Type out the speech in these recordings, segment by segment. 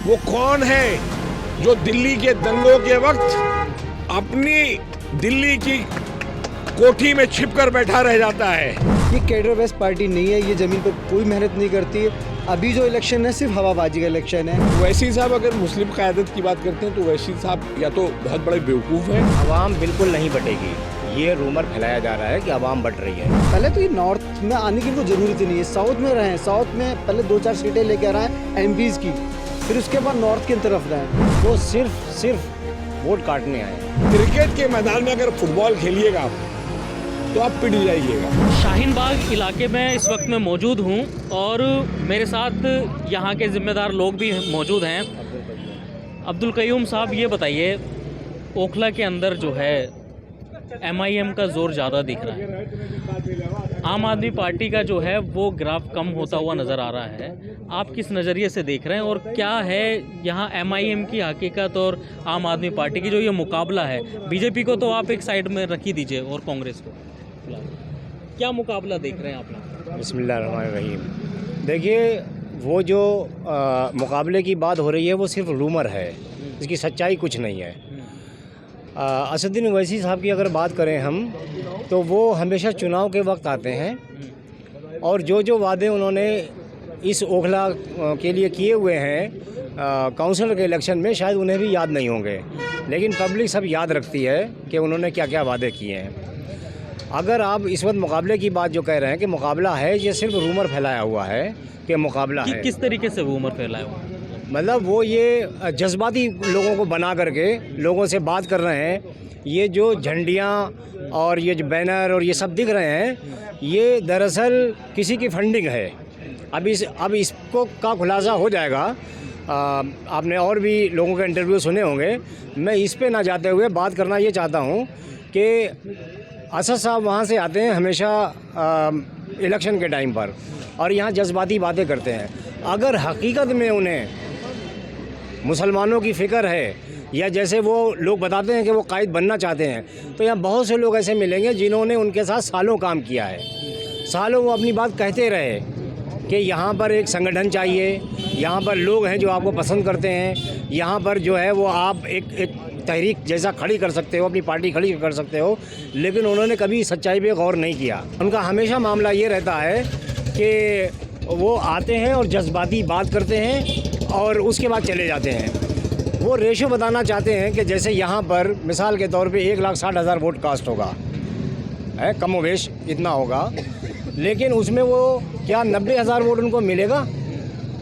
वो कौन है जो दिल्ली के दंगों के वक्त अपनी दिल्ली की कोठी में छिपकर बैठा रह जाता है? ये कैडर बेस्ड पार्टी नहीं है, ये ज़मीन पर कोई मेहनत नहीं करती है। अभी जो इलेक्शन है सिर्फ हवाबाजी का इलेक्शन है। ओवैसी साहब अगर मुस्लिम क़यादत की बात करते हैं तो ओवैसी साहब या तो बहुत बड़े बेवकूफ़ हैं। आवाम बिल्कुल नहीं बटेगी, ये रूमर फैलाया जा रहा है कि आवाम बट रही है। पहले तो ये नॉर्थ में आने की इनको ज़रूरत ही नहीं है, साउथ में रहें। साउथ में पहले 2-4 सीटें लेके आ रहे हैं एमपीज़ की, फिर उसके बाद नॉर्थ की तरफ रहें। वो सिर्फ वोट काटने आए। क्रिकेट के मैदान में अगर फुटबॉल खेलिएगा आप तो आप पिट जाइएगा। शाहीन बाग इलाके में इस वक्त मैं मौजूद हूँ और मेरे साथ यहाँ के ज़िम्मेदार लोग भी मौजूद हैं। अब्दुल कयूम साहब, ये बताइए, ओखला के अंदर जो है एमआईएम का जोर ज़्यादा दिख रहा है, आम आदमी पार्टी का जो है वो ग्राफ कम होता हुआ नज़र आ रहा है। आप किस नज़रिए से देख रहे हैं और क्या है यहाँ एमआईएम की हकीकत और आम आदमी पार्टी की जो ये मुकाबला है? बीजेपी को तो आप एक साइड में रख ही दीजिए और कांग्रेस को, क्या मुकाबला देख रहे हैं आप लोग? बिस्मिल्लाहिर्रहमानिर्रहीम। देखिए, वो जो मुकाबले की बात हो रही है वो सिर्फ रूमर है, इसकी सच्चाई कुछ नहीं है। असदुद्दीन ओवैसी साहब की अगर बात करें हम, तो वो हमेशा चुनाव के वक्त आते हैं और जो वादे उन्होंने इस ओखला के लिए किए हुए हैं काउंसिलर के इलेक्शन में, शायद उन्हें भी याद नहीं होंगे, लेकिन पब्लिक सब याद रखती है कि उन्होंने क्या क्या वादे किए हैं। अगर आप इस वक्त मुकाबले की बात जो कह रहे हैं कि मुकाबला है, ये सिर्फ रूमर फैलाया हुआ है कि मुकाबला है। किस तरीके से रूमर फैलाया हुआ? मतलब वो ये जज्बाती लोगों को बना करके लोगों से बात कर रहे हैं। ये जो झंडियाँ और ये जो बैनर और ये सब दिख रहे हैं, ये दरअसल किसी की फंडिंग है। अब इसको का खुलासा हो जाएगा। आपने और भी लोगों के इंटरव्यू सुने होंगे। मैं इस पे ना जाते हुए बात करना ये चाहता हूँ कि असद साहब वहाँ से आते हैं हमेशा इलेक्शन के टाइम पर और यहाँ जज्बाती बातें करते हैं। अगर हकीकत में उन्हें मुसलमानों की फ़िक्र है या जैसे वो लोग बताते हैं कि वो कायद बनना चाहते हैं, तो यहाँ बहुत से लोग ऐसे मिलेंगे जिन्होंने उनके साथ सालों काम किया है। सालों वो अपनी बात कहते रहे कि यहाँ पर एक संगठन चाहिए, यहाँ पर लोग हैं जो आपको पसंद करते हैं, यहाँ पर जो है वो आप एक तहरीक जैसा खड़ी कर सकते हो, अपनी पार्टी खड़ी कर सकते हो। लेकिन उन्होंने कभी सच्चाई पे गौर नहीं किया। उनका हमेशा मामला ये रहता है कि वो आते हैं और जज्बाती बात करते हैं और उसके बाद चले जाते हैं। वो रेशो बताना चाहते हैं कि जैसे यहाँ पर मिसाल के तौर पे 1,60,000 वोट कास्ट होगा, है कमोवेश इतना होगा, लेकिन उसमें वो क्या 90,000 वोट उनको मिलेगा?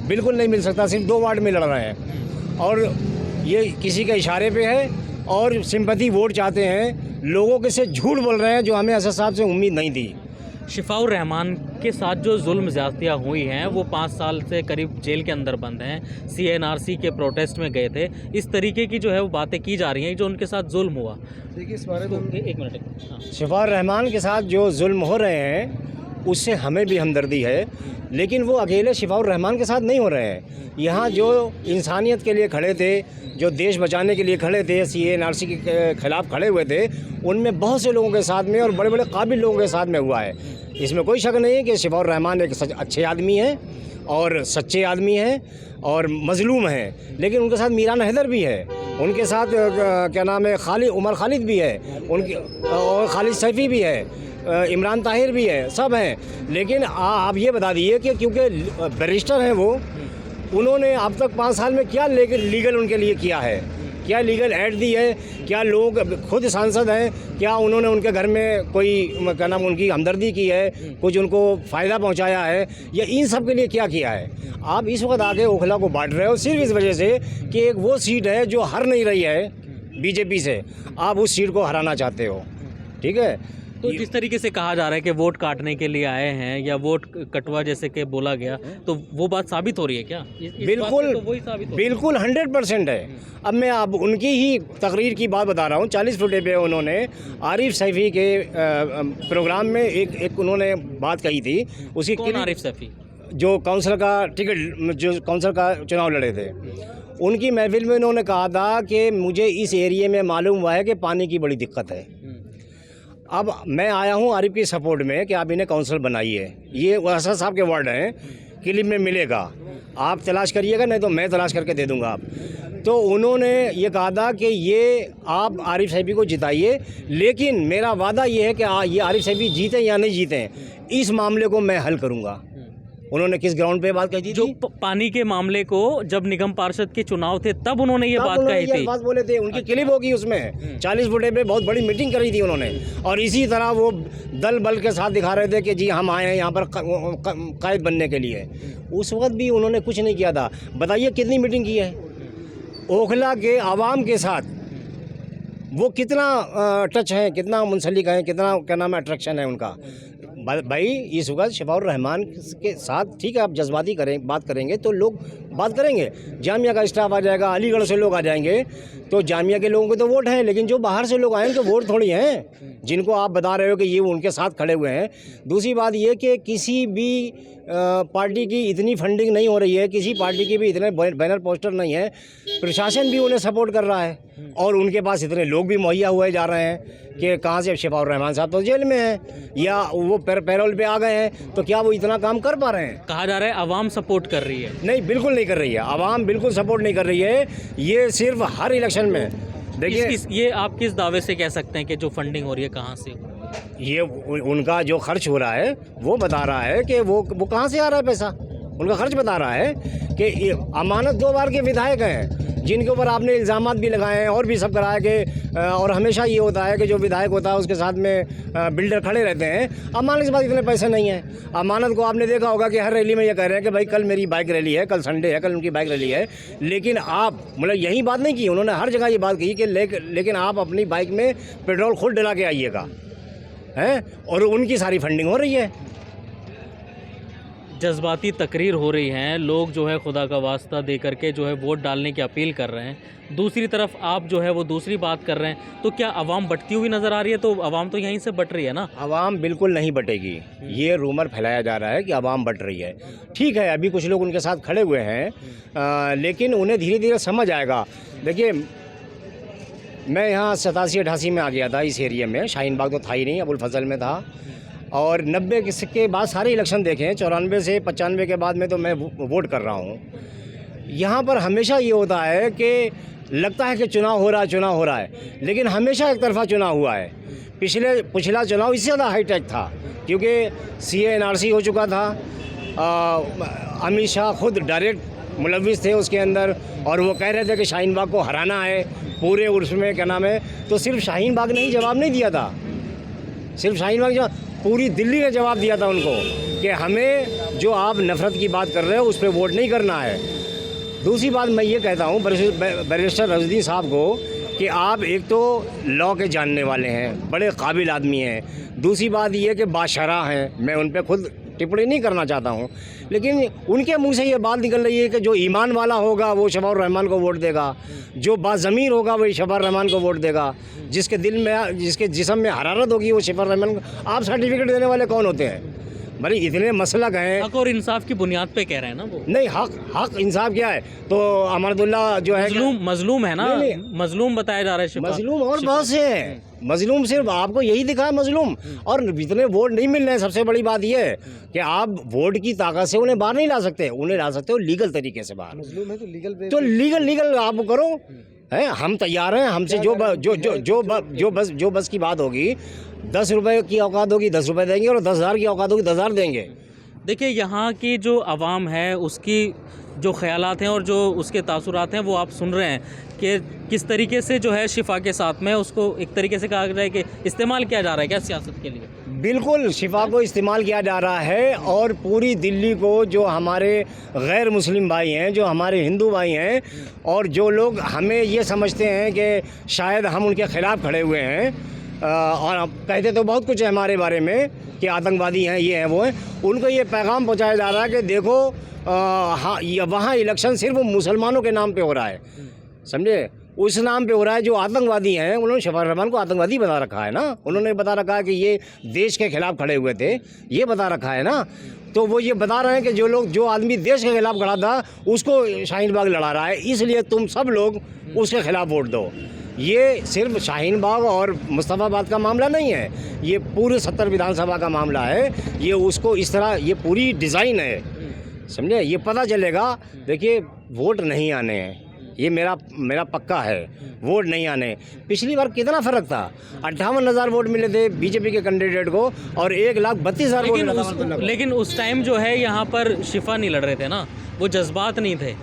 बिल्कुल नहीं मिल सकता। सिर्फ 2 वार्ड में लड़ रहे हैं और ये किसी के इशारे पे है और सिंपैथी वोट चाहते हैं। लोगों के से झूठ बोल रहे हैं जो हमें असद साहब से उम्मीद नहीं थी। शिफाउर रहमान के साथ जो जुल्म ज़्यादतियाँ हुई हैं, वो 5 साल से करीब जेल के अंदर बंद हैं। CNRC के प्रोटेस्ट में गए थे। इस तरीके की जो है वो बातें की जा रही हैं जो उनके साथ जुल्म हुआ। देखिए इस बारे में एक मिनट। हाँ। शिफाउर रहमान के साथ जो जुल्म हो रहे हैं उससे हमें भी हमदर्दी है, लेकिन वो अकेले शिफाउर रहमान के साथ नहीं हो रहे हैं। यहाँ जो इंसानियत के लिए खड़े थे, जो देश बचाने के लिए खड़े थे, CNRC के खिलाफ खड़े हुए थे, उनमें बहुत से लोगों के साथ में और बड़े बड़े काबिल लोगों के साथ में हुआ है। इसमें कोई शक नहीं है कि शिफाउर रहमान एक अच्छे आदमी हैं और सच्चे आदमी हैं और मजलूम हैं, लेकिन उनके साथ मीरान हैदर भी है, उनके साथ क्या नाम है उमर खालिद भी है, उनके और खालिद सैफ़ी भी है, इमरान ताहिर भी है, सब हैं। लेकिन आप ये बता दीजिए कि क्योंकि बैरिस्टर हैं वो, उन्होंने अब तक 5 साल में क्या लीगल उनके लिए किया है? क्या लीगल ऐड दी है? क्या लोग खुद सांसद हैं? क्या उन्होंने उनके घर में कोई क्या नाम उनकी हमदर्दी की है, कुछ उनको फ़ायदा पहुंचाया है, या इन सब के लिए क्या किया है? आप इस वक्त आगे ओखला को बांट रहे हो सिर्फ इस वजह से कि एक वो सीट है जो हार नहीं रही है बीजेपी से, आप उस सीट को हराना चाहते हो। ठीक है, तो जिस तरीके से कहा जा रहा है कि वोट काटने के लिए आए हैं या वोट कटवा जैसे कि बोला गया, तो वो बात साबित हो रही है क्या? बिल्कुल, तो वही साबित हो बिल्कुल 100% है। अब मैं आप उनकी ही तकरीर की बात बता रहा हूँ। 40 फुटे पे उन्होंने आरिफ सैफ़ी के प्रोग्राम में एक उन्होंने बात कही थी। उसकी कौन आरिफ सैफ़ी? जो काउंसिलर का टिकट, जो काउंसिलर का चुनाव लड़े थे, उनकी महफिल में उन्होंने कहा था कि मुझे इस एरिए में मालूम हुआ है कि पानी की बड़ी दिक्कत है। अब मैं आया हूँ आरिफ की सपोर्ट में कि आप इन्हें काउंसिलर बनाइए। ये असद साहब के वर्ड हैं, क्लिप में मिलेगा। आप तलाश करिएगा, नहीं तो मैं तलाश करके दे दूंगा आप। तो उन्होंने ये कहा था कि ये आप आरिफ सैफी को जिताइए, लेकिन मेरा वादा ये है कि ये आरिफ सैफी जीते या नहीं जीते, इस मामले को मैं हल करूंगा। उन्होंने किस ग्राउंड पे बात कही थी? जो पानी के मामले को जब निगम पार्षद के चुनाव थे तब उन्होंने ये बात कही थी। बात बोले थे, उनकी क्लिप होगी उसमें, 40 फुटे पे बहुत बड़ी मीटिंग करी थी उन्होंने, और इसी तरह वो दल बल के साथ दिखा रहे थे कि जी हम आए हैं यहाँ पर कायद बनने के लिए। उस वक्त भी उन्होंने कुछ नहीं किया था। बताइए कितनी मीटिंग की है ओखला के आवाम के साथ, वो कितना टच है, कितना मुंसलिक है, कितना क्या नाम है अट्रैक्शन है उनका। भाई इस वक्त शफाउर रहमान के साथ ठीक है, आप जज्बाती बात करेंगे तो लोग बात करेंगे, जामिया का स्टाफ आ जाएगा, अलीगढ़ से लोग आ जाएंगे, तो जामिया के लोगों को तो वोट है, लेकिन जो बाहर से लोग आए तो वोट थोड़ी हैं जिनको आप बता रहे हो कि ये उनके साथ खड़े हुए हैं। दूसरी बात ये कि किसी भी पार्टी की इतनी फंडिंग नहीं हो रही है, किसी पार्टी की भी इतने बैनर पोस्टर नहीं है, प्रशासन भी उन्हें सपोर्ट कर रहा है और उनके पास इतने लोग भी मुहैया हुए जा रहे हैं कि कहाँ से शफाउर रहमान साहब तो जेल में हैं या वो पैरोल पे आ गए हैं, तो क्या वो इतना काम कर पा रहे हैं? कहा जा रहा है आवाम सपोर्ट कर रही है। नहीं, बिल्कुल नहीं कर रही है, आवाम बिल्कुल सपोर्ट नहीं कर रही है। ये सिर्फ हर इलेक्शन में देखिए, ये आप किस दावे से कह सकते हैं कि जो फंडिंग हो रही है कहाँ से? ये उनका जो खर्च हो रहा है वो बता रहा है कि वो कहाँ से आ रहा है पैसा, उनका खर्च बता रहा है कि अमानत 2 बार के विधायक हैं जिनके ऊपर आपने इल्ज़ामात भी लगाए हैं और भी सब कराया कि, और हमेशा ये होता है कि जो विधायक होता है उसके साथ में बिल्डर खड़े रहते हैं। अमानत के बाद इतने पैसे नहीं हैं। अमानत को आपने देखा होगा कि हर रैली में ये कह रहे हैं कि भाई कल मेरी बाइक रैली है, कल संडे है, कल उनकी बाइक रैली है, लेकिन आप मतलब यही बात नहीं की, उन्होंने हर जगह ये बात कही कि लेकिन आप अपनी बाइक में पेट्रोल खुद डला के आइएगा, हैं, और उनकी सारी फंडिंग हो रही है। जज्बाती तकरीर हो रही हैं, लोग जो है खुदा का वास्ता दे करके जो है वोट डालने की अपील कर रहे हैं, दूसरी तरफ आप जो है वो दूसरी बात कर रहे हैं, तो क्या आवाम बटती हुई नज़र आ रही है? तो आवाम तो यहीं से बट रही है ना। आवाम बिल्कुल नहीं बटेगी, ये रूमर फैलाया जा रहा है कि आवाम बट रही है। ठीक है, अभी कुछ लोग उनके साथ खड़े हुए हैं, लेकिन उन्हें धीरे धीरे समझ आएगा। देखिए, मैं यहाँ 87-88 में आ गया था इस एरिया में, शाहीन बाग तो था ही नहीं, अबुल फजल में था, और 90 के बाद सारे इलेक्शन देखे हैं, 94 से 95 के बाद में तो मैं वोट कर रहा हूँ। यहाँ पर हमेशा ये होता है कि लगता है कि चुनाव हो रहा है, लेकिन हमेशा एक तरफा चुनाव हुआ है। पिछला चुनाव इससे ज़्यादा हाईटेक था क्योंकि CA NRC हो चुका था, अमित शाह खुद डायरेक्ट मुलविस थे उसके अंदर, और वो कह रहे थे कि शाहीन बाग को हराना है पूरे उसमें क्या नाम है, तो सिर्फ शाहीन बाग ने ही जवाब नहीं दिया था, सिर्फ शाहीन बाग, पूरी दिल्ली ने जवाब दिया था उनको कि हमें जो आप नफ़रत की बात कर रहे हो उस पर वोट नहीं करना है। दूसरी बात मैं ये कहता हूँ बैरिस्टर रज़दीन साहब को कि आप एक तो लॉ के जानने वाले हैं, बड़े काबिल आदमी हैं, दूसरी बात ये कि बाशरा हैं, मैं उन पर खुद टिप्पणी नहीं करना चाहता हूँ, लेकिन उनके मुंह से ये बात निकल रही है कि जो ईमान वाला होगा वो शफाउर रहमान को वोट देगा, जो बाज़मीर होगा वही शफाउर रहमान को वोट देगा, जिसके जिस्म में हरारत होगी वो शफाउर रहमान को। आप सर्टिफिकेट देने वाले कौन होते हैं? भाई इतने मसलक हैं। हक और इंसाफ की बुनियाद पे कह रहे हैं ना वो। नहीं, हक इंसाफ क्या है? तो अमरदुल्ला जो है मजलूम है ना, मजलूम बताया जा रहा है। मजलूम और बहुत से हैं, मजलूम सिर्फ आपको यही दिखा है मजलूम, और इतने वोट नहीं मिल रहे हैं। सबसे बड़ी बात यह है कि आप वोट की ताकत से उन्हें बाहर नहीं ला सकते, उन्हें ला सकते हो लीगल तरीके से बाहर। मजलूम है तो लीगल आप करो, है, हम तैयार हैं। हमसे जो बस की बात होगी, 10 रुपए की औकात होगी 10 रुपए देंगे, और 10,000 की औकात होगी 10,000 देंगे। देखिए, यहाँ की जो आवाम है उसकी जो ख्यालात हैं और जो उसके तासुरात हैं वो आप सुन रहे हैं कि किस तरीके से जो है शिफा के साथ में उसको एक तरीके से कहा जाए है कि इस्तेमाल किया जा रहा है क्या सियासत के लिए? बिल्कुल, शिफा को इस्तेमाल किया जा रहा है, और पूरी दिल्ली को जो हमारे गैर मुस्लिम भाई हैं, जो हमारे हिंदू भाई हैं, और जो लोग हमें ये समझते हैं कि शायद हम उनके ख़िलाफ़ खड़े हुए हैं, और कहते तो बहुत कुछ है हमारे बारे में कि आतंकवादी हैं, ये हैं, वो हैं, उनको ये पैगाम पहुंचाया जा रहा है कि देखो हाँ, वहाँ इलेक्शन सिर्फ मुसलमानों के नाम पे हो रहा है, समझे, उस नाम पे हो रहा है। जो आतंकवादी हैं उन्होंने शफाउर रहमान को आतंकवादी बता रखा है ना, उन्होंने बता रखा है कि ये देश के खिलाफ खड़े हुए थे, ये बता रखा है ना। तो वो ये बता रहे हैं कि जो आदमी देश के खिलाफ खड़ा था उसको शाहीन बाग लड़ा रहा है, इसलिए तुम सब लोग उसके खिलाफ वोट दो। ये सिर्फ शाहीन बाग और मुस्तफ़ाबाद का मामला नहीं है, ये पूरे 70 विधानसभा का मामला है। ये उसको इस तरह, ये पूरी डिज़ाइन है समझे, ये पता चलेगा। देखिए वोट नहीं आने हैं, ये मेरा पक्का है, वोट नहीं आने। पिछली बार कितना फर्क था, 58,000 वोट मिले थे बीजेपी के कैंडिडेट को और 1,32,000 वोट मिला था। लेकिन उस टाइम जो है यहाँ पर शिफा नहीं लड़ रहे थे ना, वो जज्बात नहीं थे।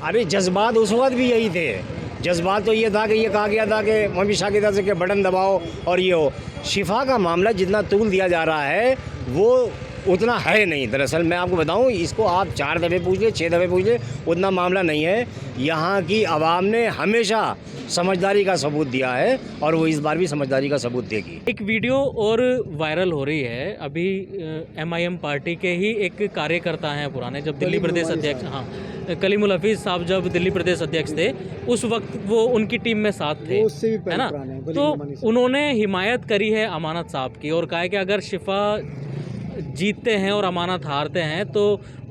अरे जज्बात उस वक्त भी यही थे। जज्बात तो ये था कि ये कहा गया था कि अमित शाह की तरफ से कि बटन दबाओ और ये हो। शिफा का मामला जितना तूल दिया जा रहा है वो उतना है नहीं। दरअसल मैं आपको बताऊं, इसको आप 4 दफ़े पूछ ले, 6 दफ़े पूछ ले, उतना मामला नहीं है। यहाँ की आवाम ने हमेशा समझदारी का सबूत दिया है और वो इस बार भी समझदारी का सबूत देगी। एक वीडियो और वायरल हो रही है अभी, MIM पार्टी के ही एक कार्यकर्ता हैं पुराने, जब दिल्ली प्रदेश अध्यक्ष, हाँ, कलीमुल हफीज़ साहब जब दिल्ली प्रदेश अध्यक्ष थे उस वक्त वो उनकी टीम में साथ थे, है ना। तो उन्होंने हिमायत करी है अमानत साहब की और कहा है कि अगर शिफा जीतते हैं और अमानत हारते हैं तो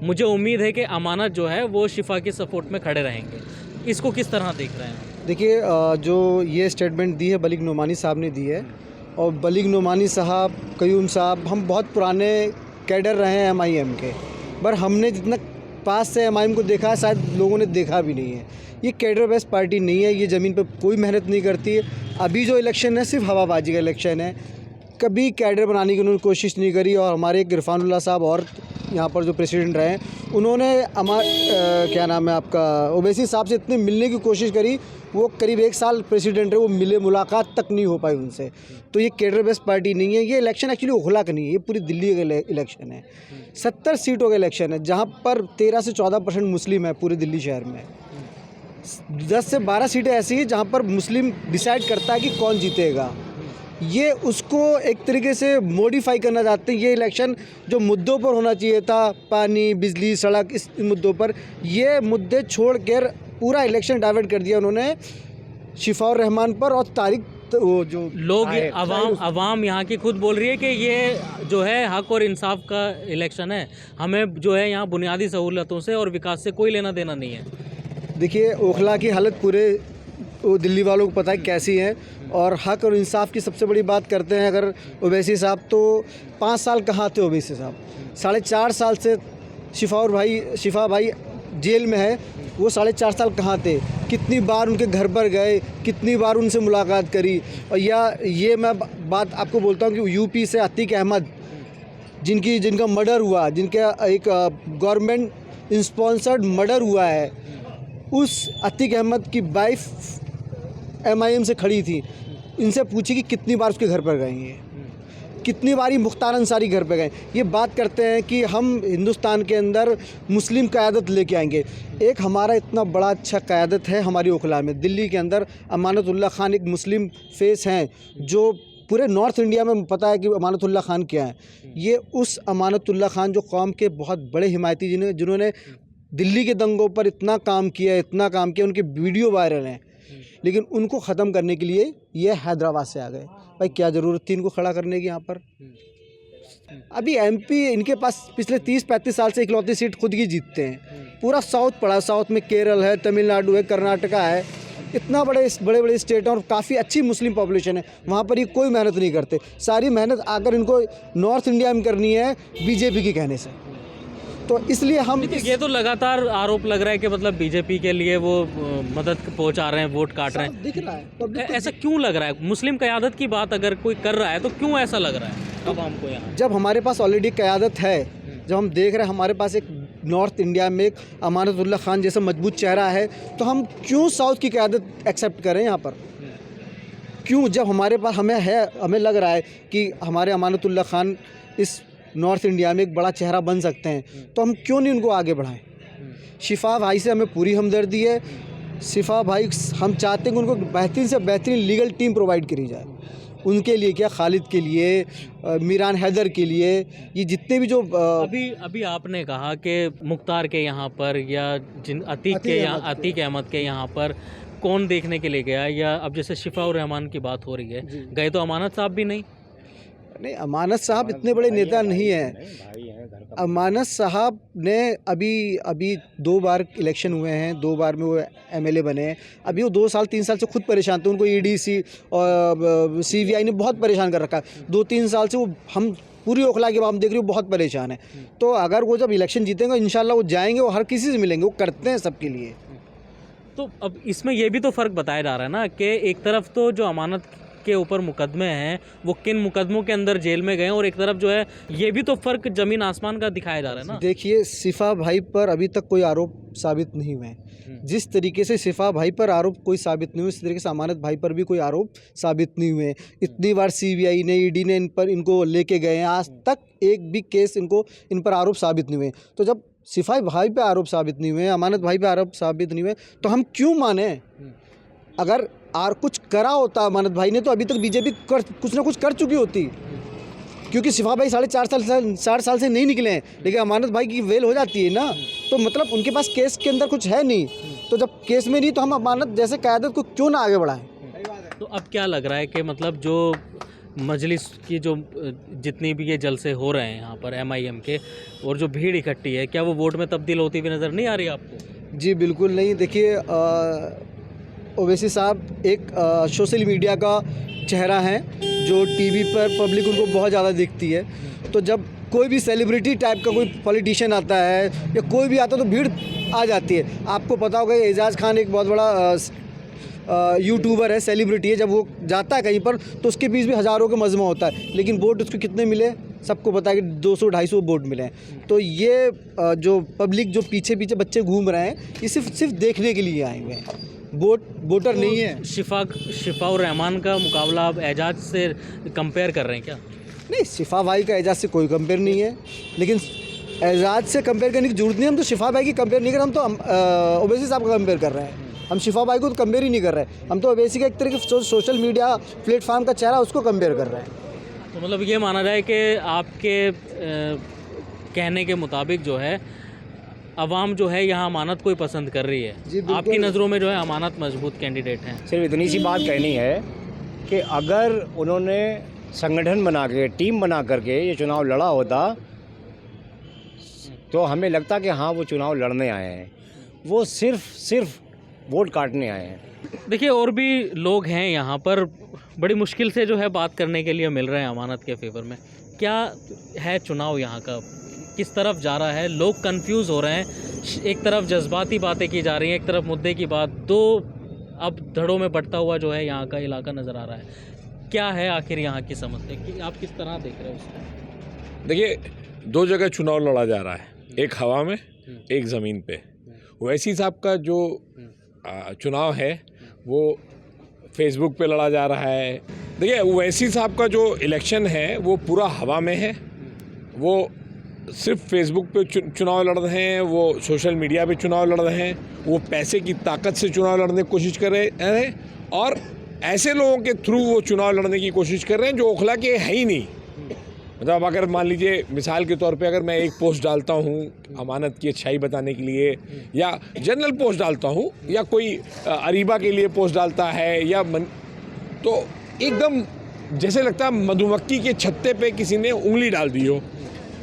मुझे उम्मीद है कि अमानत जो है वो शिफा के सपोर्ट में खड़े रहेंगे। इसको किस तरह देख रहे हैं? देखिए, जो ये स्टेटमेंट दी है बलीग नोमानी साहब ने दी है, और बलीग नोमानी साहब, कयूम साहब, हम बहुत पुराने कैडर रहे हैं MIM के, पर हमने जितना पास से MIM को देखा है शायद लोगों ने देखा भी नहीं है। ये कैडर बेस्ड पार्टी नहीं है, ये ज़मीन पर कोई मेहनत नहीं करती है। अभी जो इलेक्शन है सिर्फ हवाबाजी का इलेक्शन है, कभी कैडर बनाने की उन्होंने कोशिश नहीं करी। और हमारे इरफानुल्लाह साहब और यहाँ पर जो प्रेसिडेंट रहे हैं, उन्होंने क्या नाम है आपका, ओवैसी साहब से इतने मिलने की कोशिश करी, वो करीब 1 साल प्रेसिडेंट है, वो मिले, मुलाकात तक नहीं हो पाई उनसे। तो ये कैडर बेस्ड पार्टी नहीं है। ये इलेक्शन एक्चुअली ओखला का नहीं है, ये पूरी दिल्ली का इलेक्शन है। 70 सीटों का इलेक्शन है, जहाँ पर 13 से 14% मुस्लिम है पूरे दिल्ली शहर में। 10 से 12 सीटें ऐसी हैं जहाँ पर मुस्लिम डिसाइड करता है कि कौन जीतेगा। ये उसको एक तरीके से मॉडिफाई करना चाहते हैं। ये इलेक्शन जो मुद्दों पर होना चाहिए था, पानी, बिजली, सड़क, इस मुद्दों पर, ये मुद्दे छोड़कर पूरा इलेक्शन डाइवर्ट कर दिया उन्होंने शिफा और रहमान पर। और तारिक, वो जो लोग, अवाम यहाँ की खुद बोल रही है कि ये जो है हक और इंसाफ का इलेक्शन है, हमें जो है यहाँ बुनियादी सहूलतों से और विकास से कोई लेना देना नहीं है। देखिए, ओखला की हालत पूरे दिल्ली वालों को पता है कैसी है। और हक और इंसाफ की सबसे बड़ी बात करते हैं अगर ओवैसी साहब, तो 5 साल कहाँ थे ओवैसी साहब? 4.5 साल से शिफा भाई जेल में है, वो 4.5 साल कहाँ थे? कितनी बार उनके घर पर गए, कितनी बार उनसे मुलाकात करी? और ये मैं बात आपको बोलता हूँ कि यूपी से अतीक अहमद, जिनका मर्डर हुआ, जिनका एक गवर्नमेंट स्पॉन्सर्ड मर्डर हुआ है, उस अतीक अहमद की वाइफ MIM से खड़ी थी। इनसे पूछी कि कितनी बार उसके घर पर गए हैं, कितनी बारी मुख्तार अंसारी घर पर गए। ये बात करते हैं कि हम हिंदुस्तान के अंदर मुस्लिम क़यादत लेके आएंगे। एक हमारा इतना बड़ा अच्छा क़यादत है हमारी ओखला में, दिल्ली के अंदर अमानतुल्लाह खान एक मुस्लिम फेस हैं, जो पूरे नॉर्थ इंडिया में पता है कि अमानतुल्लाह खान क्या है। ये उस अमानतुल्लाह खान जो कौम के बहुत बड़े हिमायती, जिन्होंने दिल्ली के दंगों पर इतना काम किया, उनके वीडियो वायरल हैं, लेकिन उनको ख़त्म करने के लिए ये हैदराबाद से आ गए। भाई क्या ज़रूरत थी इनको खड़ा करने की यहाँ पर? अभी MP इनके पास पिछले 30-35 साल से इकलौती सीट खुद की जीतते हैं। पूरा साउथ पड़ा, साउथ में केरल है, तमिलनाडु है, कर्नाटका है, इतना बड़े स्टेट हैं और काफ़ी अच्छी मुस्लिम पॉपुलेशन है। वहाँ पर ये कोई मेहनत नहीं करते। सारी मेहनत आकर इनको नॉर्थ इंडिया में करनी है बीजेपी के कहने से। तो इसलिए हम ये तो लगातार आरोप लग रहा है कि मतलब बीजेपी के लिए वो मदद पहुंचा रहे हैं, वोट काट रहे हैं, दिख रहा है। ऐसा क्यों लग रहा है? मुस्लिम क़यादत की बात अगर कोई कर रहा है तो क्यों ऐसा लग रहा है अब हमको यहाँ? जब हमारे पास ऑलरेडी क़यादत है, जब हम देख रहे हैं हमारे पास एक नॉर्थ इंडिया में एक अमानतुल्लाह खान जैसा मजबूत चेहरा है, तो हम क्यों साउथ की क़यादत एक्सेप्ट करें यहाँ पर? क्यों? जब हमारे पास हमें लग रहा है कि हमारे अमानतुल्लाह खान इस नॉर्थ इंडिया में एक बड़ा चेहरा बन सकते हैं, तो हम क्यों नहीं उनको आगे बढ़ाएं? शिफा भाई से हमें पूरी हमदर्दी है। शिफा भाई, हम चाहते हैं कि उनको बेहतरीन से बेहतरीन लीगल टीम प्रोवाइड करी जाए। उनके लिए क्या, खालिद के लिए, मीरान हैदर के लिए, ये जितने भी जो अभी आपने कहा कि मुख्तार के यहाँ पर या अतीक अहमद के यहाँ पर कौन देखने के लिए गया, या अब जैसे शिफा और रहमान की बात हो रही है, गए तो अमानत साहब भी नहीं? अमानत साहब इतने बड़े नेता नहीं हैं। अमानत साहब ने अभी 2 बार इलेक्शन हुए हैं, 2 बार में वो MLA बने हैं। अभी वो 2 साल 3 साल से खुद परेशान थे, उनको EDC और CBI ने बहुत परेशान कर रखा है। 2-3 साल से वो हम पूरी ओखला की हम देख रहे हो बहुत परेशान है। तो अगर वो जब इलेक्शन जीतेंगे इंशाल्लाह वो जाएंगे, वो हर किसी से मिलेंगे, वो करते हैं सबके लिए। तो अब इसमें ये भी तो फ़र्क बताया जा रहा है ना कि एक तरफ तो जो अमानत के ऊपर मुकदमे हैं वो किन मुकदमों के अंदर जेल में गए, और एक तरफ जो है ये भी तो फ़र्क ज़मीन आसमान का दिखाया जा रहा है ना। देखिए सिफा भाई पर अभी तक कोई आरोप साबित नहीं हुए। जिस तरीके से सिफा भाई पर आरोप कोई साबित नहीं हुए, इस तरीके से अमानत भाई पर भी कोई आरोप साबित नहीं हुए। इतनी बार सीबीआई ने, ईडी ने इनको लेके गए हैं, आज तक एक भी केस इन पर आरोप साबित नहीं हुए। तो जब सिफा भाई पे आरोप साबित नहीं हुए, अमानत भाई पे आरोप साबित नहीं हुए, तो हम क्यों माने? अगर कुछ करा होता अमानत भाई ने तो अभी तक बीजेपी कुछ ना कुछ कर चुकी होती, क्योंकि सिफा भाई 4.5 साल से नहीं निकले हैं, लेकिन अमानत भाई की वेल हो जाती है ना, तो मतलब उनके पास केस के अंदर कुछ है नहीं। तो जब केस में नहीं तो हम अमानत जैसे क़यादत को क्यों ना आगे बढ़ाएं? तो अब क्या लग रहा है कि मतलब जो मजलिस की जो जितनी भी ये जलसे हो रहे हैं यहाँ पर MIM के, और जो भीड़ इकट्ठी है, क्या वो वोट में तब्दील होती हुई नज़र नहीं आ रही आपको? जी बिल्कुल नहीं। देखिए ओवैसी साहब एक सोशल मीडिया का चेहरा है, जो टीवी पर पब्लिक उनको बहुत ज़्यादा देखती है। तो जब कोई भी सेलिब्रिटी टाइप का कोई पॉलिटिशियन आता है या कोई भी आता है तो भीड़ आ जाती है। आपको पता होगा एजाज़ खान एक बहुत बड़ा यूट्यूबर है, सेलिब्रिटी है, जब वो जाता है कहीं पर तो उसके बीच भी हज़ारों का मजमा होता है, लेकिन वोट उसको कितने मिले सबको पता है कि 200-250 वोट मिले हैं। तो ये जो पब्लिक जो पीछे पीछे बच्चे घूम रहे हैं, ये सिर्फ देखने के लिए आए हुए हैं, वोटर नहीं है। शिफा और रहमान का मुकाबला आप एजाज से कंपेयर कर रहे हैं क्या? नहीं, शिफा भाई का एजाज से कोई कंपेयर नहीं है, लेकिन एजाज से कंपेयर करने की जरूरत नहीं है। हम तो शिफा भाई की कंपेयर नहीं कर रहे, हम तो ओवैसी साहब का कंपेयर कर रहे हैं। हम शिफा भाई को तो कंपेयर ही नहीं कर रहे, हम तो ओवैसी का एक तरीके से सोशल मीडिया प्लेटफॉर्म का चेहरा उसको कंपेयर कर रहे हैं। तो मतलब ये माना जाए कि आपके कहने के मुताबिक जो है अवाम जो है यहाँ अमानत को ही पसंद कर रही है। आपकी नज़रों में जो है अमानत मजबूत कैंडिडेट हैं। सिर्फ इतनी सी बात कहनी है कि अगर उन्होंने संगठन बना के, टीम बना करके ये चुनाव लड़ा होता तो हमें लगता कि हाँ वो चुनाव लड़ने आए हैं, वो सिर्फ वोट काटने आए हैं। देखिए और भी लोग हैं यहाँ पर, बड़ी मुश्किल से जो है बात करने के लिए मिल रहे हैं अमानत के फेवर में। क्या है चुनाव यहाँ का, किस तरफ जा रहा है? लोग कंफ्यूज हो रहे हैं, एक तरफ जज्बाती बातें की जा रही हैं, एक तरफ मुद्दे की बात, दो अब धड़ों में बंटता हुआ जो है यहाँ का इलाका नज़र आ रहा है। क्या है आखिर यहाँ की समस्या, कि आप किस तरह देख रहे हो उसको? देखिए, दो जगह चुनाव लड़ा जा रहा है, एक हवा में, एक ज़मीन पे। ओवैसी साहब का जो चुनाव है वो फेसबुक पे लड़ा जा रहा है। देखिए ओवैसी साहब का जो इलेक्शन है वो पूरा हवा में है, वो सिर्फ फेसबुक पे चुनाव लड़ रहे हैं, वो सोशल मीडिया पे चुनाव लड़ रहे हैं, वो पैसे की ताकत से चुनाव लड़ने की कोशिश कर रहे हैं, और ऐसे लोगों के थ्रू वो चुनाव लड़ने की कोशिश कर रहे हैं जो ओखला के है ही नहीं। मतलब अगर मान लीजिए मिसाल के तौर पे अगर मैं एक पोस्ट डालता हूँ अमानत की अच्छाई बताने के लिए, या जनरल पोस्ट डालता हूँ, या कोई अरीबा के लिए पोस्ट डालता है, या तो एकदम जैसे लगता है मधुमक्खी के छत्ते पे किसी ने उंगली डाल दी हो।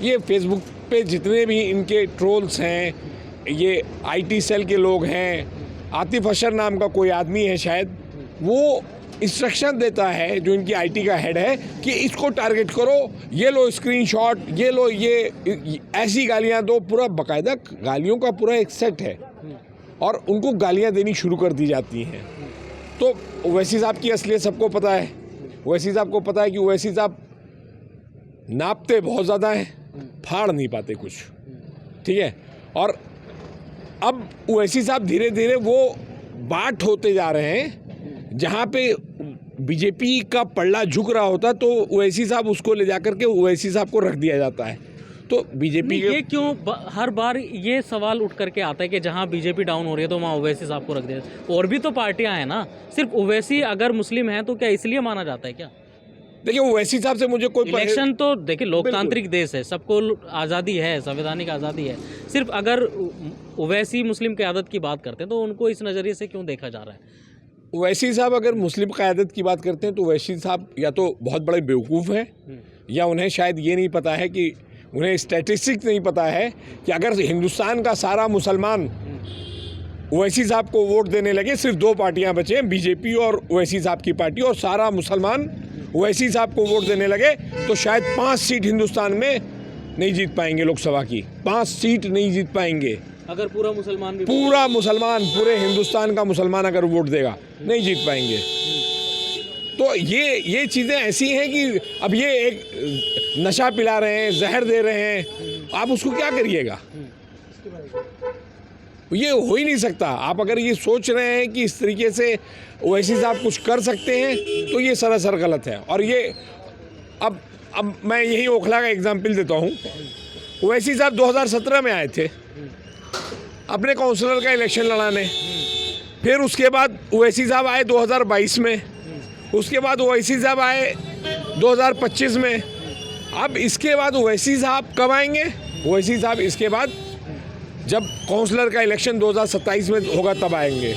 ये फेसबुक पे जितने भी इनके ट्रोल्स हैं, ये IT सेल के लोग हैं, आतिफ अशर नाम का कोई आदमी है शायद, वो इंस्ट्रक्शन देता है जो इनकी IT का हेड है कि इसको टारगेट करो, ये लो स्क्रीनशॉट, ये लो, ये ऐसी गालियां दो। पूरा बाकायदा गालियों का पूरा एक सेट है और उनको गालियां देनी शुरू कर दी जाती हैं। तो ओवैसी साहब की असलियत सबको पता है। ओवैसी साहब को पता है कि ओवैसी साहब नापते बहुत ज़्यादा हैं, फाड़ नहीं पाते कुछ, ठीक है। और अब ओवैसी साहब धीरे धीरे वो बाट होते जा रहे हैं जहाँ पे बीजेपी का पल्ला झुक रहा होता तो ओवैसी साहब उसको ले जाकर के ओवैसी साहब को रख दिया जाता है। तो बीजेपी ये क्यों हर बार ये सवाल उठ करके आता है कि जहाँ बीजेपी डाउन हो रही है तो वहाँ ओवैसी साहब को रख दिया? और भी तो पार्टियाँ हैं ना, सिर्फ ओवैसी अगर मुस्लिम हैं तो क्या इसलिए माना जाता है क्या? देखिए ओवैसी साहब से मुझे कोई इलेक्शन तो देखिए लोकतांत्रिक देश है, सबको आज़ादी है, संवैधानिक आज़ादी है। सिर्फ अगर ओवैसी मुस्लिम क़यादत की बात करते हैं तो उनको इस नज़रिए से क्यों देखा जा रहा है? ओवैसी साहब अगर मुस्लिम क़यादत की बात करते हैं तो ओवैसी साहब या तो बहुत बड़े बेवकूफ़ हैं, या उन्हें शायद ये नहीं पता है कि उन्हें स्टैटिस्टिक्स नहीं पता है कि अगर हिंदुस्तान का सारा मुसलमान ओवैसी साहब को वोट देने लगे, सिर्फ दो पार्टियां बचे हैं, बीजेपी और ओवैसी साहब की पार्टी, और सारा मुसलमान ओवैसी साहब को वोट देने लगे तो शायद 5 सीट हिंदुस्तान में नहीं जीत पाएंगे लोकसभा की, 5 सीट नहीं जीत पाएंगे। अगर पूरा मुसलमान भी पूरे हिंदुस्तान का मुसलमान अगर वोट देगा नहीं जीत पाएंगे। तो ये चीज़ें ऐसी हैं कि अब ये एक नशा पिला रहे हैं, जहर दे रहे हैं, आप उसको क्या करिएगा? ये हो ही नहीं सकता। आप अगर ये सोच रहे हैं कि इस तरीके से ओवैसी साहब कुछ कर सकते हैं तो ये सरासर गलत है। और ये अब मैं यही ओखला का एग्जाम्पल देता हूँ। ओवैसी साहब 2017 में आए थे अपने काउंसलर का इलेक्शन लड़ाने, फिर उसके बाद ओवैसी साहब आए 2022 में, उसके बाद ओवैसी साहब आए 2025 में, अब इसके बाद ओवैसी साहब कब आएंगे? ओवैसी साहब इसके बाद जब काउंसलर का इलेक्शन 2027 में होगा तब आएंगे।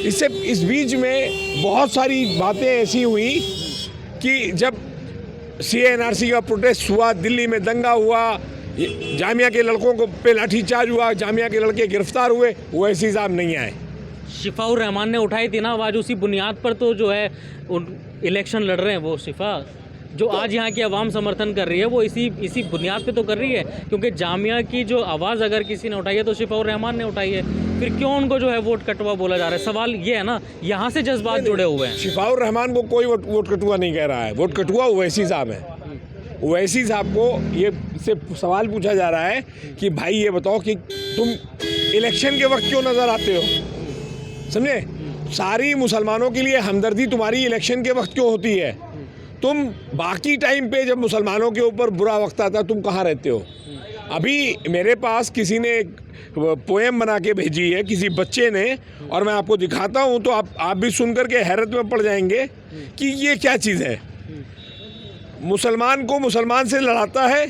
इस बीच में बहुत सारी बातें ऐसी हुई कि जब CA/NRC का प्रोटेस्ट हुआ, दिल्ली में दंगा हुआ, जामिया के लड़कों को पे लाठीचार्ज हुआ, जामिया के लड़के गिरफ्तार हुए, ओवैसी साहब नहीं आए। शिफाउर रहमान ने उठाई थी ना आवाज़, उसी बुनियाद पर तो जो है इलेक्शन लड़ रहे हैं वो शिफा, जो आज यहाँ की आवाम समर्थन कर रही है वो इसी बुनियाद पे तो कर रही है, क्योंकि जामिया की जो आवाज़ अगर किसी ने उठाई है तो शिफाउर रहमान ने उठाई है। फिर क्यों उनको जो है वोट कटुआ बोला जा रहा है? सवाल ये है ना, यहाँ से जज्बात जुड़े हुए हैं। शिफाउर रहमान को कोई वोट कटुआ नहीं कह रहा है, वोट कटुआ ओवैसी साहब है। ओवैसी साहब को ये से सवाल पूछा जा रहा है कि भाई ये बताओ कि तुम इलेक्शन के वक्त क्यों नज़र आते हो? समझे? सारी मुसलमानों के लिए हमदर्दी तुम्हारी इलेक्शन के वक्त क्यों होती है? तुम बाकी टाइम पे जब मुसलमानों के ऊपर बुरा वक्त आता है तुम कहाँ रहते हो? अभी मेरे पास किसी ने एक पोएम बना के भेजी है किसी बच्चे ने, और मैं आपको दिखाता हूँ तो आप भी सुन करके हैरत में पड़ जाएंगे कि ये क्या चीज़ है। मुसलमान को मुसलमान से लड़ाता है,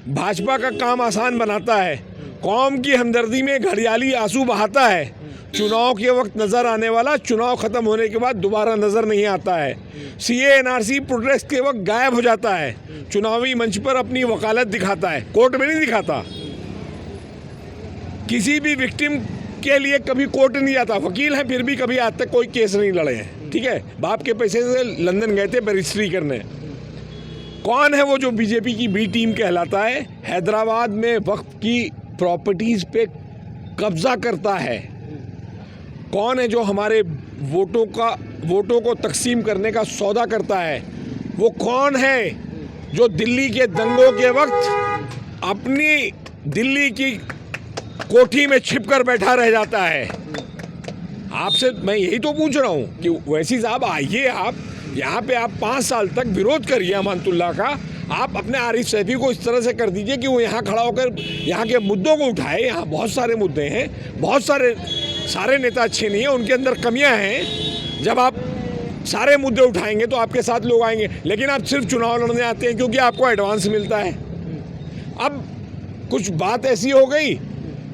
भाजपा का काम आसान बनाता है, कौम की हमदर्दी में घड़ियाली आंसू बहाता है, चुनाव के वक्त नज़र आने वाला चुनाव ख़त्म होने के बाद दोबारा नज़र नहीं आता है, CA/NRC प्रोटेस्ट के वक्त गायब हो जाता है, चुनावी मंच पर अपनी वकालत दिखाता है, कोर्ट में नहीं दिखाता। किसी भी विक्टिम के लिए कभी कोर्ट नहीं जाता, वकील हैं फिर भी कभी आज तक कोई केस नहीं लड़े हैं। ठीक है, बाप के पैसे से लंदन गए थे बैरिस्ट्री करने। कौन है वो जो बीजेपी की बी टीम कहलाता है, हैदराबाद में वक्फ की प्रॉपर्टीज़ पे कब्जा करता है? कौन है जो हमारे वोटों को तकसीम करने का सौदा करता है? वो कौन है जो दिल्ली के दंगों के वक्त अपनी दिल्ली की कोठी में छिपकर बैठा रह जाता है? आपसे मैं यही तो पूछ रहा हूँ कि ओवैसी साहब आइए, आप यहाँ पे आप 5 साल तक विरोध करिए अमानतुल्लाह का, आप अपने आरिफ सैफी को इस तरह से कर दीजिए कि वो यहाँ खड़ा होकर यहाँ के मुद्दों को उठाए। यहाँ बहुत सारे मुद्दे हैं, बहुत सारे नेता अच्छे नहीं हैं, उनके अंदर कमियां हैं। जब आप सारे मुद्दे उठाएंगे तो आपके साथ लोग आएंगे, लेकिन आप सिर्फ चुनाव लड़ने आते हैं क्योंकि आपको एडवांस मिलता है। अब कुछ बात ऐसी हो गई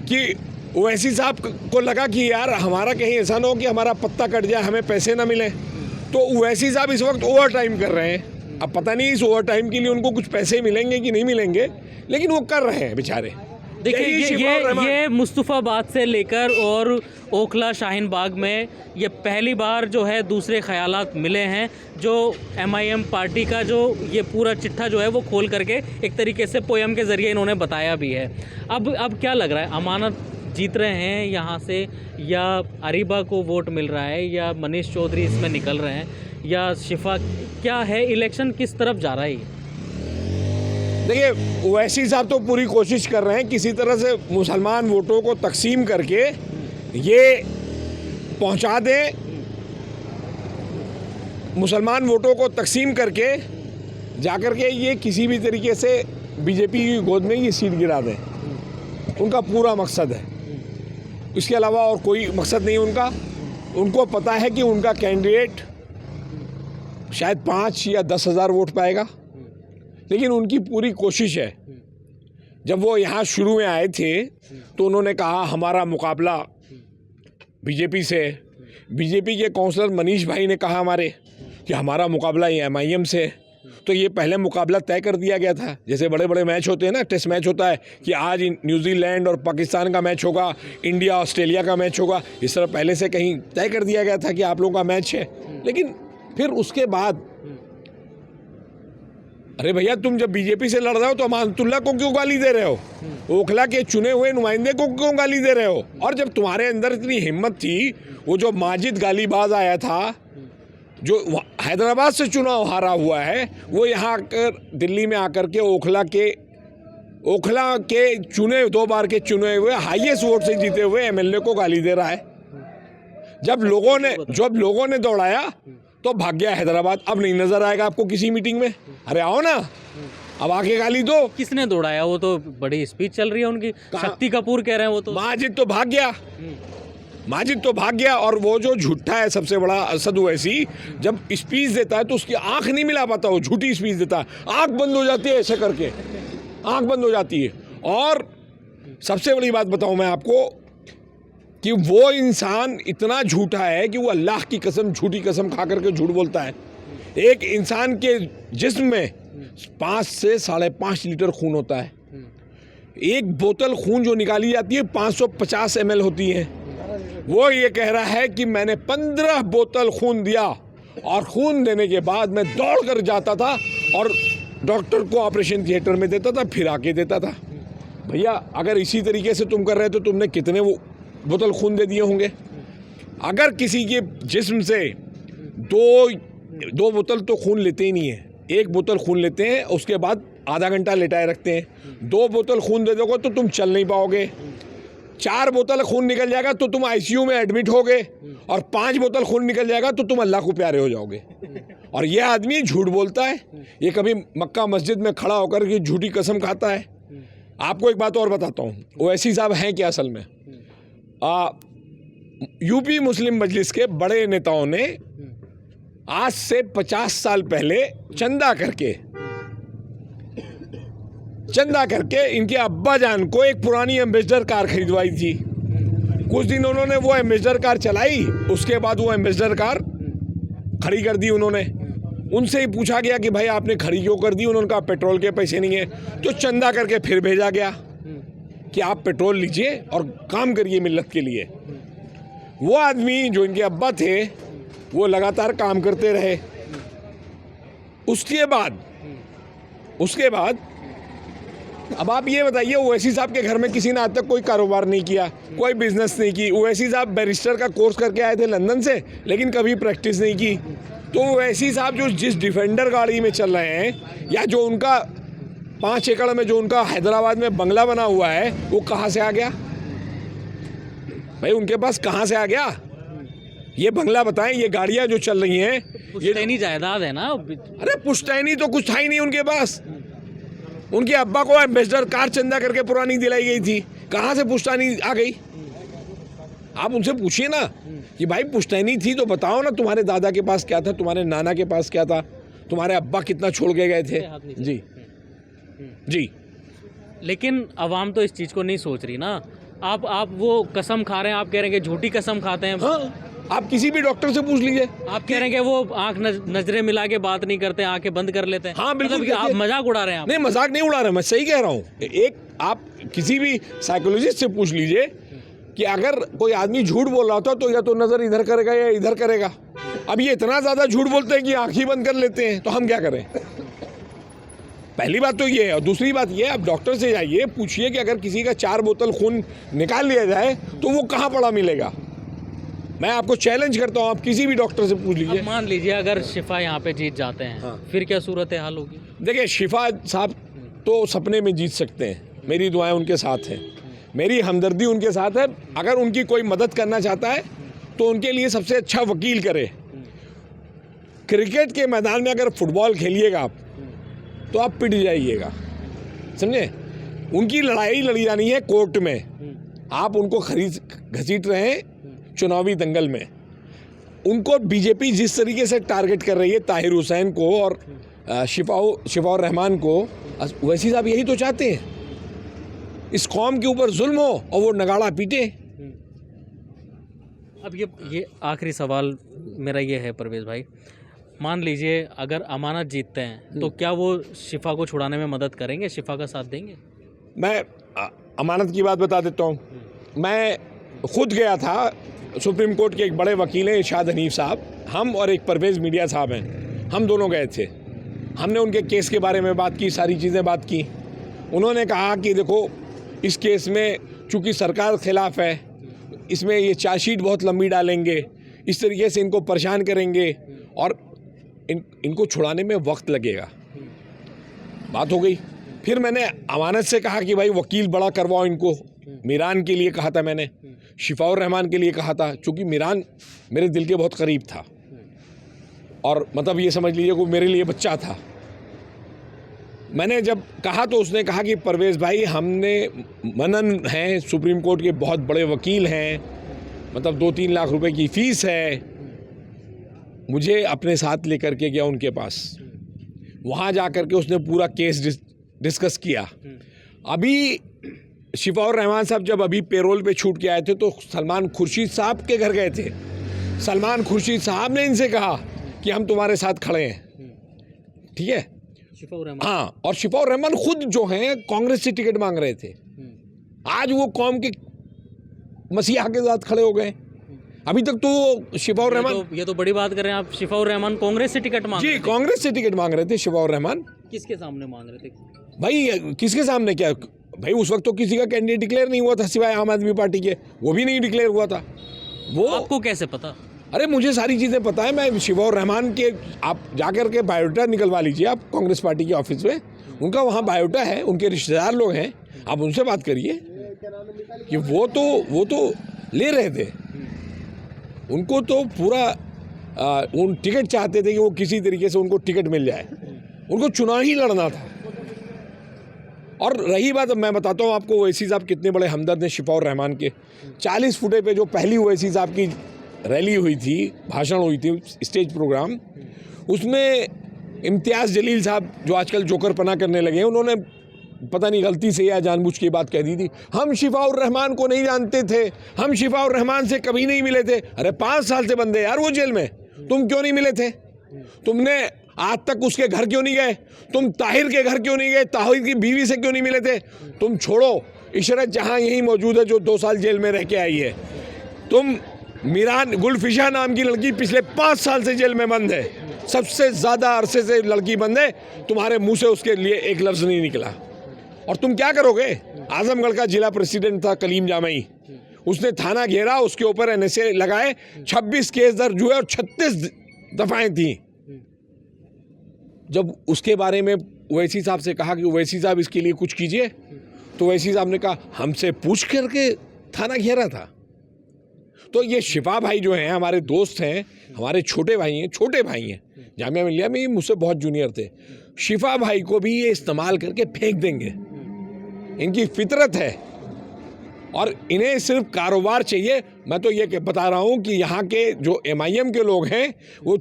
कि ओवैसी साहब को लगा कि यार हमारा कहीं ऐसा ना हो कि हमारा पत्ता कट जाए, हमें पैसे ना मिले, तो ओवैसी साहब इस वक्त ओवर टाइम कर रहे हैं। अब पता नहीं इस ओवर टाइम के लिए उनको कुछ पैसे मिलेंगे कि नहीं मिलेंगे, लेकिन वो कर रहे हैं बेचारे। देखिए ये मुस्तफ़ाबाद से लेकर और ओखला शाहीन बाग में ये पहली बार जो है दूसरे ख्यालात मिले हैं, जो MIM पार्टी का जो ये पूरा चिट्ठा जो है वो खोल करके एक तरीके से पोएम के ज़रिए इन्होंने बताया भी है। अब क्या लग रहा है, अमानत जीत रहे हैं यहाँ से, या अरीबा को वोट मिल रहा है, या मनीष चौधरी इसमें निकल रहे हैं, या शिफा, क्या है इलेक्शन किस तरफ जा रहा है? देखिए, ओवैसी साहब तो पूरी कोशिश कर रहे हैं किसी तरह से मुसलमान वोटों को तकसीम करके ये पहुंचा दें, मुसलमान वोटों को तकसीम करके जाकर के ये किसी भी तरीके से बीजेपी की गोद में ये सीट गिरा दें। उनका पूरा मकसद है, इसके अलावा और कोई मकसद नहीं उनका। उनको पता है कि उनका कैंडिडेट शायद 5 या 10 हज़ार वोट पाएगा, लेकिन उनकी पूरी कोशिश है। जब वो यहाँ शुरू में आए थे तो उन्होंने कहा हमारा मुकाबला बीजेपी से, बीजेपी के काउंसलर मनीष भाई ने कहा हमारे कि हमारा मुकाबला ये MIM से। तो ये पहले मुकाबला तय कर दिया गया था, जैसे बड़े बड़े मैच होते हैं ना, टेस्ट मैच होता है कि आज न्यूजीलैंड और पाकिस्तान का मैच होगा, इंडिया ऑस्ट्रेलिया का मैच होगा, इस तरह पहले से कहीं तय कर दिया गया था कि आप लोगों का मैच है। लेकिन फिर उसके बाद अरे भैया, तुम जब बीजेपी से लड़ रहे हो तो अमानतुल्लाह को क्यों गाली दे रहे हो? ओखला के चुने हुए नुमाइंदे को क्यों गाली दे रहे हो? और जब तुम्हारे अंदर इतनी हिम्मत थी, वो जो माजिद गालीबाज आया था, जो हैदराबाद से चुनाव हारा हुआ है, वो यहाँ आकर दिल्ली में आकर के ओखला के चुने 2 बार के चुने हुए हाईएस्ट वोट से जीते हुए एमएलए को गाली दे रहा है। जब लोगों ने दौड़ाया तो भाग गया हैदराबाद। अब नहीं नजर आएगा आपको किसी मीटिंग में? अरे आओ ना, अब आके गाली दो। किसने दौड़ाया? वो तो बड़ी स्पीच चल रही है उनकी, शक्ति कपूर कह रहे हैं वो तो। माजिद तो भाग गया। और वो जो झूठा है सबसे बड़ा, असद ओवैसी, जब स्पीच देता है तो उसकी आंख नहीं मिला पाता, वो झूठी स्पीच देता है, आंख बंद हो जाती है, ऐसे करके आंख बंद हो जाती है। और सबसे बड़ी बात बताऊं मैं आपको कि वो इंसान इतना झूठा है कि वो अल्लाह की कसम, झूठी कसम खा करके झूठ बोलता है। एक इंसान के जिस्म में 5 से 5.5 लीटर खून होता है। एक बोतल खून जो निकाली जाती है 550 ml होती है। वो ये कह रहा है कि मैंने 15 बोतल खून दिया, और खून देने के बाद मैं दौड़ कर जाता था और डॉक्टर को ऑपरेशन थिएटर में देता था, फिर आके देता था। भैया, अगर इसी तरीके से तुम कर रहे तो तुमने कितने वो बोतल खून दे दिए होंगे? अगर किसी के जिस्म से दो बोतल तो खून लेते ही नहीं है, 1 बोतल खून लेते हैं, उसके बाद आधा घंटा लेटाए रखते हैं। 2 बोतल खून दे दोगे तो तुम चल नहीं पाओगे। 4 बोतल खून निकल जाएगा तो तुम आईसीयू में एडमिट होगे, और 5 बोतल खून निकल जाएगा तो तुम अल्लाह को प्यारे हो जाओगे। और ये आदमी झूठ बोलता है, ये कभी मक्का मस्जिद में खड़ा होकर के झूठी कसम खाता है। आपको एक बात और बताता हूँ, ओवैसी साहब हैं क्या असल में? यूपी मुस्लिम मजलिस के बड़े नेताओं ने आज से 50 साल पहले चंदा करके इनके अब्बा जान को एक पुरानी एम्बेसडर कार खरीदवाई थी। कुछ दिन उन्होंने वो एम्बेसडर कार चलाई, उसके बाद वो एम्बेसडर कार खड़ी कर दी उन्होंने। उनसे ही पूछा गया कि भाई आपने खड़ी क्यों कर दी? उन्होंने कहा पेट्रोल के पैसे नहीं है। तो चंदा करके फिर भेजा गया कि आप पेट्रोल लीजिए और काम करिए मिल्लत के लिए। वो आदमी जो इनके अब्बा थे, वो लगातार काम करते रहे। उसके बाद अब आप ये बताइए, ओवैसी साहब के घर में किसी ने आज तक कोई कारोबार नहीं किया, कोई बिजनेस नहीं की। ओवैसी साहब बैरिस्टर का कोर्स करके आए थे लंदन से, लेकिन कभी प्रैक्टिस नहीं की। तो ओवैसी साहब जो जिस डिफेंडर गाड़ी में चल रहे हैं, या जो उनका 5 एकड़ में जो उनका हैदराबाद में बंगला बना हुआ है, वो कहाँ से आ गया भाई? उनके पास कहाँ से आ गया ये बंगला? बताएं, ये गाड़ियाँ जो चल रही हैं, पुश्तैनी जायदाद है ना। अरे पुश्तैनी तो कुछ था ही नहीं उनके पास। उनके अब्बा को एम्बेसडर कार चंदा करके पुरानी दिलाई गई थी, कहाँ से पुश्तैनी आ गई? आप उनसे पूछिए ना कि भाई पुश्तैनी थी तो बताओ ना, तुम्हारे दादा के पास क्या था, तुम्हारे नाना के पास क्या था, तुम्हारे अब्बा कितना छोड़ के गए थे? जी। लेकिन आवाम तो इस चीज़ को नहीं सोच रही ना। आप वो कसम खा रहे हैं, आप कह रहे हैं कि झूठी कसम खाते हैं। हाँ, आप किसी भी डॉक्टर से पूछ लीजिए, आप कह रहे हैं कि वो आंख नजरें मिला के बात नहीं करते, आंखें बंद कर लेते हैं। हाँ बिल्कुल। मतलब आप मजाक उड़ा रहे हैं? नहीं, मजाक नहीं उड़ा रहे, मैं सही कह रहा हूँ। एक आप किसी भी साइकोलॉजिस्ट से पूछ लीजिए कि अगर कोई आदमी झूठ बोल रहा था तो या तो नजर इधर करेगा या इधर करेगा। अब ये इतना ज्यादा झूठ बोलते हैं कि आंख ही बंद कर लेते हैं, तो हम क्या करें? पहली बात तो ये है। और दूसरी बात ये, आप डॉक्टर से जाइए, पूछिए कि अगर किसी का 4 बोतल खून निकाल लिया जाए तो वो कहाँ पड़ा मिलेगा। मैं आपको चैलेंज करता हूँ, आप किसी भी डॉक्टर से पूछ लीजिए। मान लीजिए अगर शिफा यहाँ पे जीत जाते हैं, हाँ। फिर क्या सूरत हाल होगी? देखिए, शिफा साहब तो सपने में जीत सकते हैं, मेरी दुआएं उनके साथ हैं, मेरी हमदर्दी उनके साथ है। अगर उनकी कोई मदद करना चाहता है तो उनके लिए सबसे अच्छा वकील करे। क्रिकेट के मैदान में अगर फुटबॉल खेलिएगा आप तो आप पिट जाइएगा, समझे? उनकी लड़ाई लड़ी जानी है कोर्ट में। आप उनको घसीट रहे हैं चुनावी दंगल में। उनको बीजेपी जिस तरीके से टारगेट कर रही है ताहिर हुसैन को और शिफाउर रहमान को, वैसी साहब यही तो चाहते हैं, इस कौम के ऊपर जुल्म हो और वो नगाड़ा पीटे। अब ये आखिरी सवाल मेरा ये है परवेज़ भाई, मान लीजिए अगर अमानत जीतते हैं तो क्या वो शिफा को छुड़ाने में मदद करेंगे, शिफा का साथ देंगे? मैं अमानत की बात बता देता हूँ। मैं खुद गया था, सुप्रीम कोर्ट के एक बड़े वकील हैं इरशाद हनीफ साहब, हम और एक परवेज़ मीडिया साहब हैं, हम दोनों गए थे। हमने उनके केस के बारे में बात की, सारी चीज़ें बात की। उन्होंने कहा कि देखो इस केस में चूँकि सरकार खिलाफ है, इसमें ये चार्जशीट बहुत लंबी डालेंगे, इस तरीके से इनको परेशान करेंगे और इनको छुड़ाने में वक्त लगेगा। बात हो गई। फिर मैंने अमानत से कहा कि भाई वकील बड़ा करवाओ इनको। मीरान के लिए कहा था मैंने, शिफाउर रहमान के लिए कहा था, चूँकि मीरान मेरे दिल के बहुत करीब था और मतलब ये समझ लीजिए वो मेरे लिए बच्चा था। मैंने जब कहा तो उसने कहा कि परवेज़ भाई, हमने मनन हैं, सुप्रीम कोर्ट के बहुत बड़े वकील हैं, मतलब 2-3 लाख रुपए की फ़ीस है। मुझे अपने साथ लेकर के गया उनके पास, वहाँ जा कर के उसने पूरा केस डिस्कस किया। अभी शिफाउर रहमान साहब जब अभी पेरोल पे छूट के आए थे तो सलमान खुर्शीद साहब के घर गए थे। सलमान खुर्शीद साहब ने इनसे कहा कि हम तुम्हारे साथ खड़े हैं, ठीक है। शिफाउर रहमान, हाँ, और शिफाउर रहमान खुद जो हैं कांग्रेस से टिकट मांग रहे थे, आज वो कौम के मसीहा के साथ खड़े हो गए। अभी तक तो शिफाउर रहमान, ये तो बड़ी बात कर रहे हैं आप। शिफाउर रहमान कांग्रेस से टिकट मांग रहे जी थे। कांग्रेस से टिकट मांग रहे थे शिफाउर रहमान। किसके सामने मांग रहे थे भाई? किसके सामने क्या भाई, उस वक्त तो किसी का कैंडिडेट डिक्लेयर नहीं हुआ था सिवाय आम आदमी पार्टी के, वो भी नहीं डिक्लेयर हुआ था। वो आपको कैसे पता? अरे मुझे सारी चीज़ें पता है। मैं शिफाउर रहमान के, आप जाकर के बायोडाटा निकलवा लीजिए आप कांग्रेस पार्टी के ऑफिस में, उनका वहाँ बायोडाटा है, उनके रिश्तेदार लोग हैं, आप उनसे बात करिए कि वो तो ले रहे थे। उनको तो पूरा उन टिकट चाहते थे कि वो किसी तरीके से उनको टिकट मिल जाए, उनको चुनाव ही लड़ना था। और रही बात, मैं बताता हूँ आपको ओवैसी साहब कितने बड़े हमदर्द हैं शिफाउर रहमान के। 40 फुटे पे जो पहली ओवैसी साहब की रैली हुई थी, भाषण हुई थी, स्टेज प्रोग्राम, उसमें इम्तियाज़ जलील साहब जो आजकल जोकरपना करने लगे हैं, उन्होंने पता नहीं गलती से या जानबूझ के बात कह दी थी, हम शिफाउर रहमान को नहीं जानते थे, हम शिफाउर रहमान से कभी नहीं मिले थे। अरे 5 साल से बंदे यार वो जेल में, तुम क्यों नहीं मिले थे? तुमने आज तक उसके घर क्यों नहीं गए? तुम ताहिर के घर क्यों नहीं गए? ताहिर की बीवी से क्यों नहीं मिले थे? तुम छोड़ो, इशरत जहां यही मौजूद है जो 2 साल जेल में रह के आई है। तुम मीरान, गुलफिशा नाम की लड़की पिछले 5 साल से जेल में बंद है, सबसे ज़्यादा अरसे से लड़की बंद है, तुम्हारे मुंह से उसके लिए एक लफ्ज़ नहीं निकला। और तुम क्या करोगे? आजमगढ़ का जिला प्रेसिडेंट था कलीम जामई, उसने थाना घेरा, उसके ऊपर NSA लगाए, 26 केस दर्ज हुए और 36 दफ़ाएं थी। जब उसके बारे में ओवैसी साहब से कहा कि ओवैसी साहब इसके लिए कुछ कीजिए, तो ओवैसी साहब ने कहा हमसे पूछ करके थाना घेरा था। तो ये शिफा भाई जो हैं, हमारे दोस्त हैं, हमारे छोटे भाई हैं, जामिया मिलिया में मुझसे बहुत जूनियर थे। शिफा भाई को भी ये इस्तेमाल करके फेंक देंगे, इनकी फितरत है और इन्हें सिर्फ कारोबार चाहिए। मैं तो ये बता रहा हूँ कि यहाँ के जो MIM के लोग हैं वो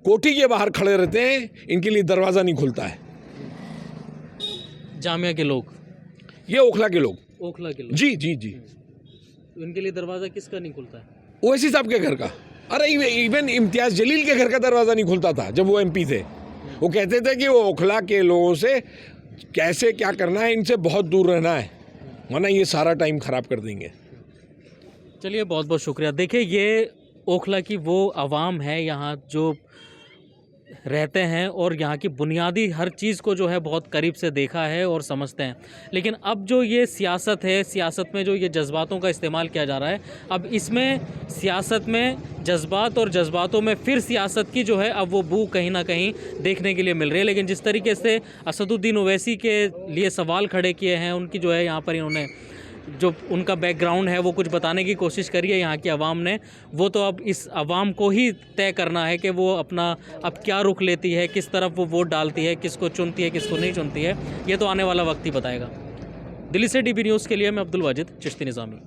कोठी के बाहर खड़े रहते हैं, इनके लिए दरवाज़ा नहीं खुलता है। जामिया के लोग, ये ओखला के लोग, ओखला के लोग, जी, इनके लिए दरवाज़ा किसका नहीं खुलता है? ओवैसी साहब के घर का। अरे इवन इम्तियाज़ जलील के घर का दरवाज़ा नहीं खुलता था जब वो MP थे। वो कहते थे कि वो ओखला के लोगों से कैसे क्या करना है, इनसे बहुत दूर रहना है, वरना ये सारा टाइम ख़राब कर देंगे। चलिए, बहुत बहुत शुक्रिया। देखिए, ये ओखला की वो आवाम है यहाँ जो रहते हैं और यहाँ की बुनियादी हर चीज़ को जो है बहुत करीब से देखा है और समझते हैं। लेकिन अब जो ये सियासत है, सियासत में जो ये जज्बातों का इस्तेमाल किया जा रहा है, अब इसमें सियासत में जज्बात और जज्बातों में फिर सियासत की जो है अब वो बू कहीं ना कहीं देखने के लिए मिल रही है। लेकिन जिस तरीके से असदुद्दीन ओवैसी के लिए सवाल खड़े किए हैं, उनकी जो है यहाँ पर इन्होंने जो उनका बैकग्राउंड है वो कुछ बताने की कोशिश करी है यहाँ की आवाम ने, वो तो अब इस आवाम को ही तय करना है कि वो अपना अब क्या रुख लेती है, किस तरफ वो वोट डालती है, किसको चुनती है, किसको नहीं चुनती है। ये तो आने वाला वक्त ही बताएगा। दिल्ली से DB न्यूज़ के लिए मैं अब्दुल वाजिद चिश्ती निज़ामी।